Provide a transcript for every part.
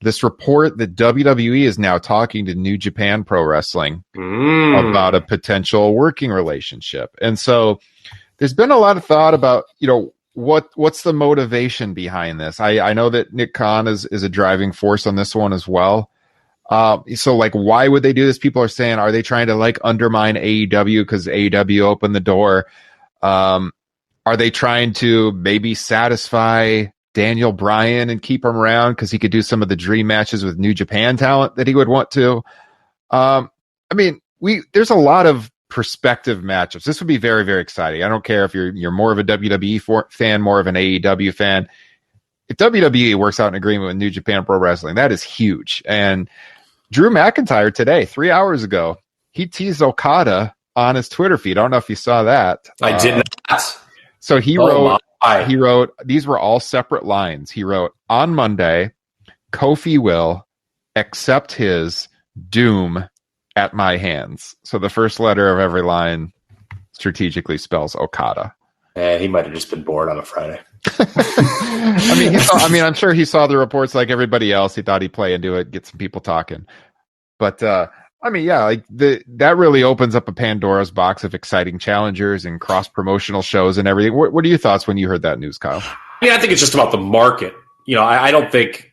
this report that WWE is now talking to New Japan Pro Wrestling about a potential working relationship. And so there's been a lot of thought about, what's the motivation behind this? I know that Nick Khan is a driving force on this one as well. So like, why would they do this? People are saying, are they trying to like undermine AEW because AEW opened the door? Are they trying to maybe satisfy Daniel Bryan and keep him around because he could do some of the dream matches with New Japan talent that he would want to? There's a lot of prospective matchups. This would be very, very exciting. I don't care if you're more of a WWE fan, more of an AEW fan. If WWE works out an agreement with New Japan Pro Wrestling, that is huge. And Drew McIntyre today, 3 hours ago, he teased Okada on his Twitter feed. I don't know if you saw that. I did not. So he wrote, these were all separate lines. He wrote, on Monday, Kofi will accept his doom at my hands. So the first letter of every line strategically spells Okada. He might have just been bored on a Friday. I'm sure he saw the reports like everybody else. He thought he'd play into it, get some people talking. But that really opens up a Pandora's box of exciting challengers and cross-promotional shows and everything. What are your thoughts when you heard that news, Kyle? I think it's just about the market. I don't think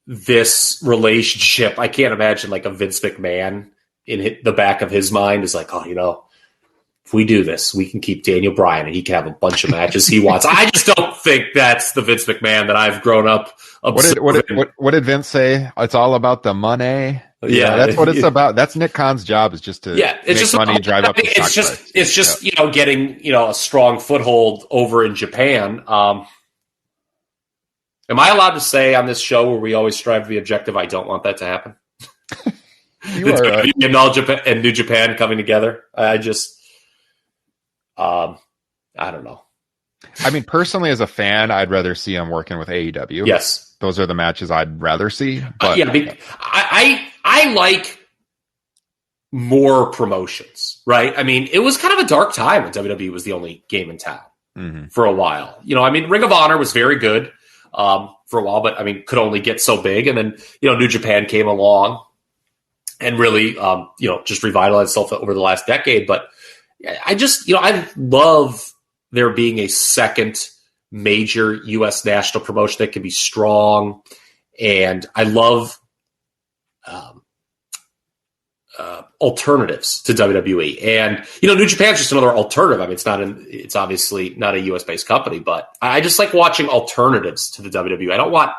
this relationship, I can't imagine like a Vince McMahon in the back of his mind is like, if we do this, we can keep Daniel Bryan and he can have a bunch of matches he wants. I just don't think that's the Vince McMahon that I've grown up observing. What did Vince say? It's all about the money. Yeah, that's what it's about. That's Nick Khan's job, is just to make money and drive up the stock price. It's just getting a strong foothold over in Japan. Am I allowed to say on this show where we always strive to be objective, I don't want that to happen? And New Japan coming together. I don't know. Personally, as a fan, I'd rather see him working with AEW. Yes. Those are the matches I'd rather see. But I like more promotions, right? It was kind of a dark time when WWE was the only game in town for a while. Ring of Honor was very good for a while, but could only get so big. And then, New Japan came along and really, just revitalized itself over the last decade. But I love there being a second major U.S. national promotion that can be strong. And I love alternatives to WWE. And, New Japan's just another alternative. It's obviously not a U.S. based company, but I just like watching alternatives to the WWE. I don't want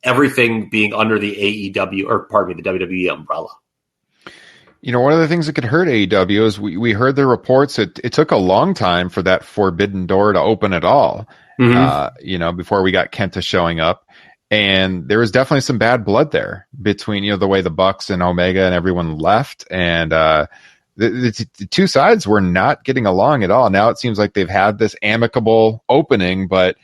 everything being under the the WWE umbrella. One of the things that could hurt AEW is we heard the reports. It took a long time for that forbidden door to open at all, before we got Kenta showing up. And there was definitely some bad blood there between, the way the Bucks and Omega and everyone left. And the two sides were not getting along at all. Now it seems like they've had this amicable opening, but,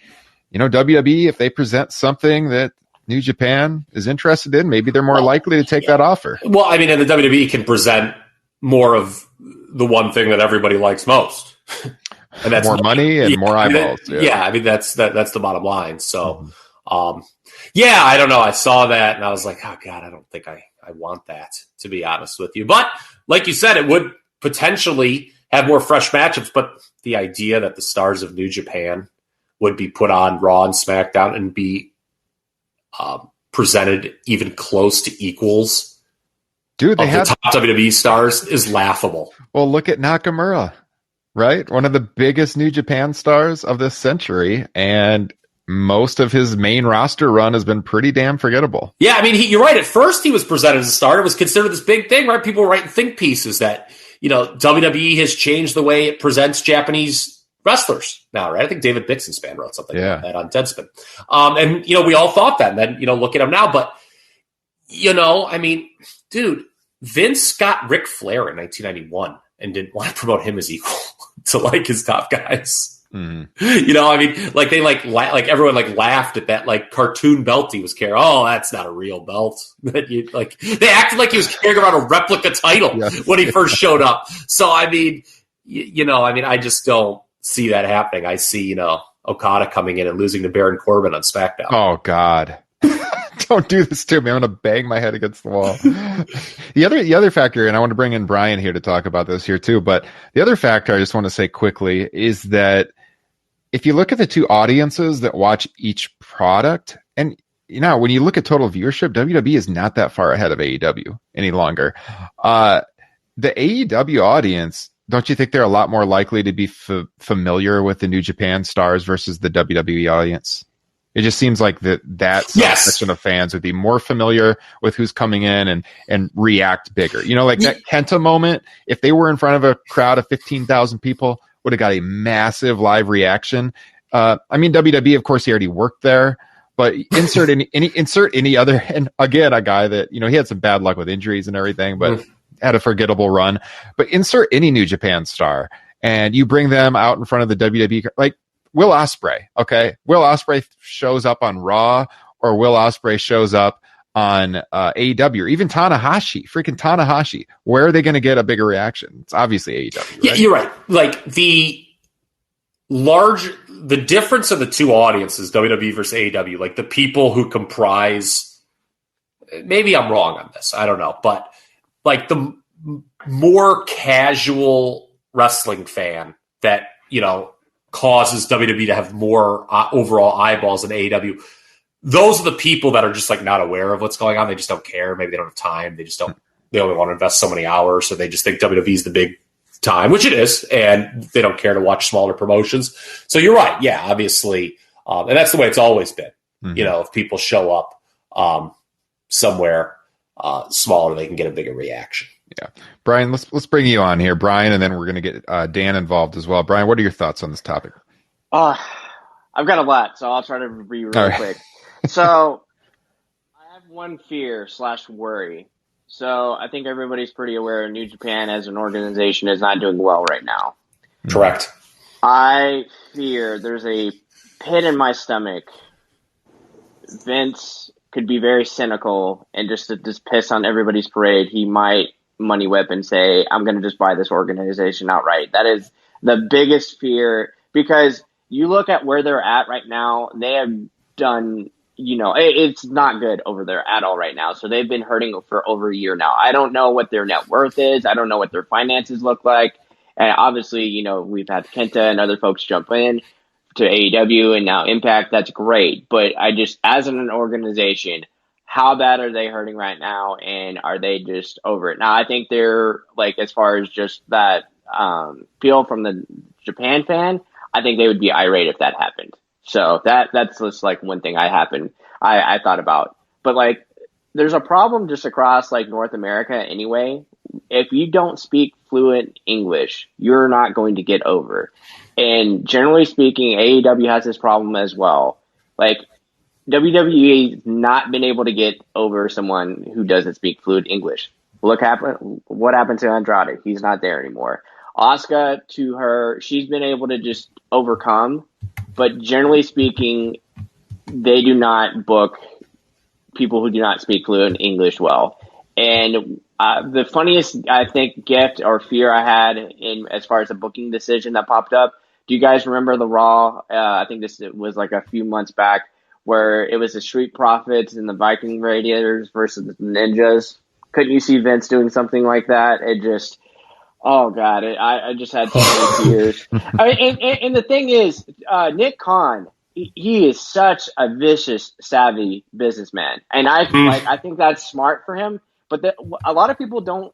WWE, if they present something that New Japan is interested in, maybe they're more likely to take that offer. Well, and the WWE can present more of the one thing that everybody likes most. And that's more money and more eyeballs. That's the bottom line. So, I don't know. I saw that and I was like, oh God, I don't think I want that, to be honest with you. But like you said, it would potentially have more fresh matchups. But the idea that the stars of New Japan would be put on Raw and SmackDown and be presented even close to equals, dude, they have the top WWE stars is laughable. Well, look at Nakamura, right? One of the biggest New Japan stars of this century, and most of his main roster run has been pretty damn forgettable. Yeah, you're right. At first, he was presented as a star. It was considered this big thing, right? People were writing think pieces that WWE has changed the way it presents Japanese wrestlers now, right? I think David Bixenspan wrote something about that on Deadspin. And, we all thought that. And then, look at him now. But, dude, Vince got Ric Flair in 1991 and didn't want to promote him as equal to, his top guys. They everyone laughed at that, cartoon belt he was carrying. Oh, that's not a real belt. They acted like he was carrying around a replica title when he first showed up. So, I just don't see that happening. I see, Okada coming in and losing to Baron Corbin on SmackDown. Oh God. Don't do this to me. I'm going to bang my head against the wall. The other factor, and I want to bring in Brian here to talk about this here too, but the other factor I just want to say quickly is that if you look at the two audiences that watch each product, and when you look at total viewership, WWE is not that far ahead of AEW any longer. The AEW audience, don't you think they're a lot more likely to be familiar with the New Japan stars versus the WWE audience? It just seems like that section of fans would be more familiar with who's coming in and react bigger. That Kenta moment, if they were in front of a crowd of 15,000 people, would have got a massive live reaction. WWE, of course, he already worked there, but insert any other, and again, a guy that, he had some bad luck with injuries and everything, but had a forgettable run. But insert any New Japan star, and you bring them out in front of the WWE, like Will Ospreay, okay? Will Ospreay shows up on Raw, or Will Ospreay shows up on AEW, or even freaking Tanahashi. Where are they going to get a bigger reaction? It's obviously AEW, right? Yeah, you're right. Like the difference of the two audiences, WWE versus AEW, like the people who comprise, maybe I'm wrong on this, I don't know, but like the more casual wrestling fan that, causes WWE to have more overall eyeballs than AEW. Those are the people that are just like not aware of what's going on. They just don't care. Maybe they don't have time. They only want to invest so many hours. So they just think WWE is the big time, which it is. And they don't care to watch smaller promotions. So you're right. Yeah, obviously. And that's the way it's always been. Mm-hmm. If people show up somewhere smaller, they can get a bigger reaction. Yeah. Brian, let's bring you on here, Brian, and then we're going to get Dan involved as well. Brian, what are your thoughts on this topic? I've got a lot, so I'll try to be really quick. So I have one fear / worry. So I think everybody's pretty aware New Japan as an organization is not doing well right now. Correct. I fear there's a pit in my stomach. Vince could be very cynical and just piss on everybody's parade. He might money whip and say, I'm going to just buy this organization outright. That is the biggest fear, because you look at where they're at right now, they have done, it's not good over there at all right now. So they've been hurting for over a year now. I don't know what their net worth is. I don't know what their finances look like. And obviously, we've had Kenta and other folks jump in to AEW and now Impact. That's great. But I just, as an organization, how bad are they hurting right now, and are they just over it? Now, I think they're, like, as far as just that feel from the Japan fan, I think they would be irate if that happened. So that's just, like, one thing I thought about. But, like, there's a problem just across, like, North America anyway. If you don't speak fluent English, you're not going to get over. And generally speaking, AEW has this problem as well. Like, WWE has not been able to get over someone who doesn't speak fluent English. What happened to Andrade? He's not there anymore. Asuka, she's been able to just overcome, but generally speaking, they do not book people who do not speak fluent English well. And the funniest, I think, gift or fear I had as far as a booking decision that popped up. Do you guys remember the Raw? I think this was like a few months back, where it was the Street Profits and the Viking Radiators versus the Ninjas. Couldn't you see Vince doing something like that? It just, oh God, I just had so many tears. And the thing is, Nick Khan, he is such a vicious, savvy businessman. And I think that's smart for him. But a lot of people don't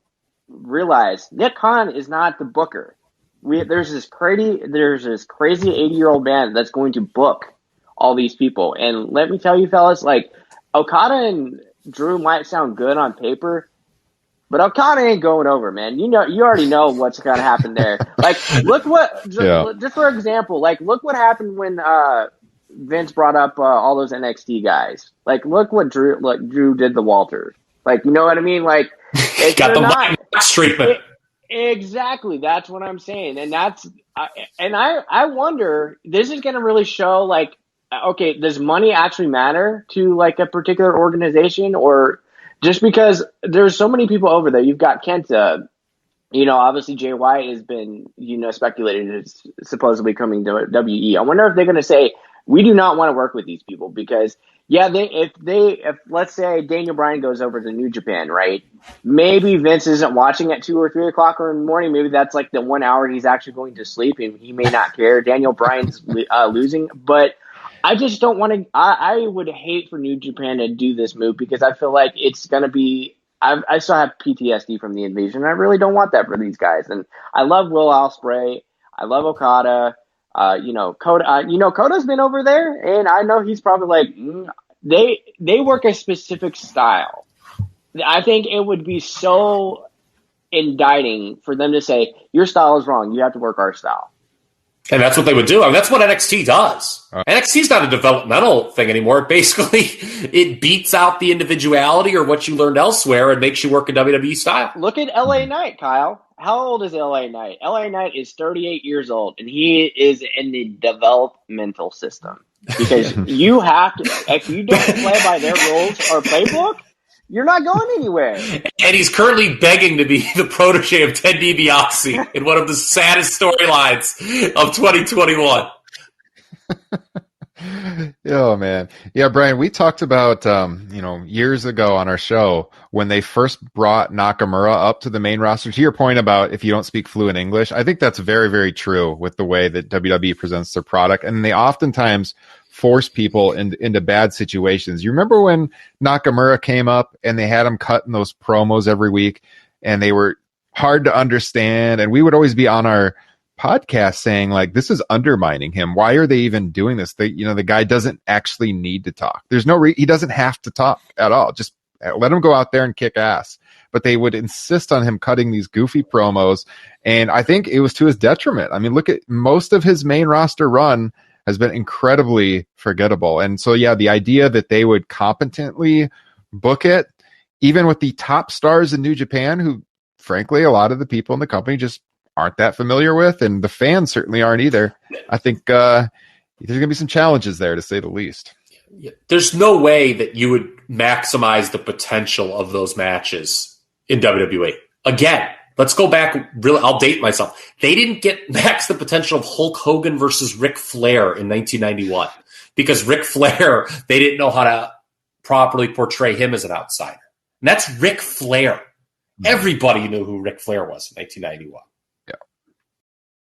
realize Nick Khan is not the booker. There's this crazy 80-year-old man that's going to book all these people. And let me tell you, fellas, like, Okada and Drew might sound good on paper, but Okada ain't going over, man. You already know what's going to happen there. Like, just for example, like, look what happened when Vince brought up all those NXT guys. Like, look what Drew did to Walter. Like, you know what I mean? Like, got the box treatment. Exactly. That's what I'm saying. And I wonder, this is going to really show, like, okay, does money actually matter to, like, a particular organization? Or just because there's so many people over there, you've got Kenta, obviously Jay White has been, speculated as supposedly coming to WE. I wonder if they're going to say, we do not want to work with these people because if let's say Daniel Bryan goes over to New Japan, right? Maybe Vince isn't watching at 2 or 3 o'clock in the morning. Maybe that's like the 1 hour he's actually going to sleep, and he may not care. Daniel Bryan's losing, but I just don't want to. I would hate for New Japan to do this move because I feel like it's going to be. I still have PTSD from the invasion. I really don't want that for these guys. And I love Will Ospreay. I love Okada. Koda's been over there, and I know he's probably like they work a specific style. I think it would be so indicting for them to say your style is wrong. You have to work our style. And that's what they would do. I mean, that's what NXT does. NXT's not a developmental thing anymore. Basically, it beats out the individuality or what you learned elsewhere and makes you work a WWE style. Look at LA Knight, Kyle. How old is LA Knight? LA Knight is 38 years old, and he is in the developmental system. Because you have to, if you don't play by their rules or playbook, you're not going anywhere. And he's currently begging to be the protege of Ted DiBiase in one of the saddest storylines of 2021. Oh, man. Yeah, Brian, we talked about, years ago on our show when they first brought Nakamura up to the main roster. To your point about if you don't speak fluent English, I think that's very, very true with the way that WWE presents their product. And they oftentimes force people into bad situations. You remember when Nakamura came up and they had him cutting those promos every week and they were hard to understand, and we would always be on our podcast saying like, this is undermining him. Why are they even doing this? The guy doesn't actually need to talk. There's he doesn't have to talk at all. Just let him go out there and kick ass. But they would insist on him cutting these goofy promos, and I think it was to his detriment. I mean, look at most of his main roster run has been incredibly forgettable. And so, yeah, the idea that they would competently book it, even with the top stars in New Japan, who, frankly, a lot of the people in the company just aren't that familiar with, and the fans certainly aren't either. I think there's going to be some challenges there, to say the least. There's no way that you would maximize the potential of those matches in WWE. Again, let's go back. Really, I'll date myself. They didn't get max the potential of Hulk Hogan versus Ric Flair in 1991 because Ric Flair, they didn't know how to properly portray him as an outsider. And that's Ric Flair. Everybody knew who Ric Flair was in 1991.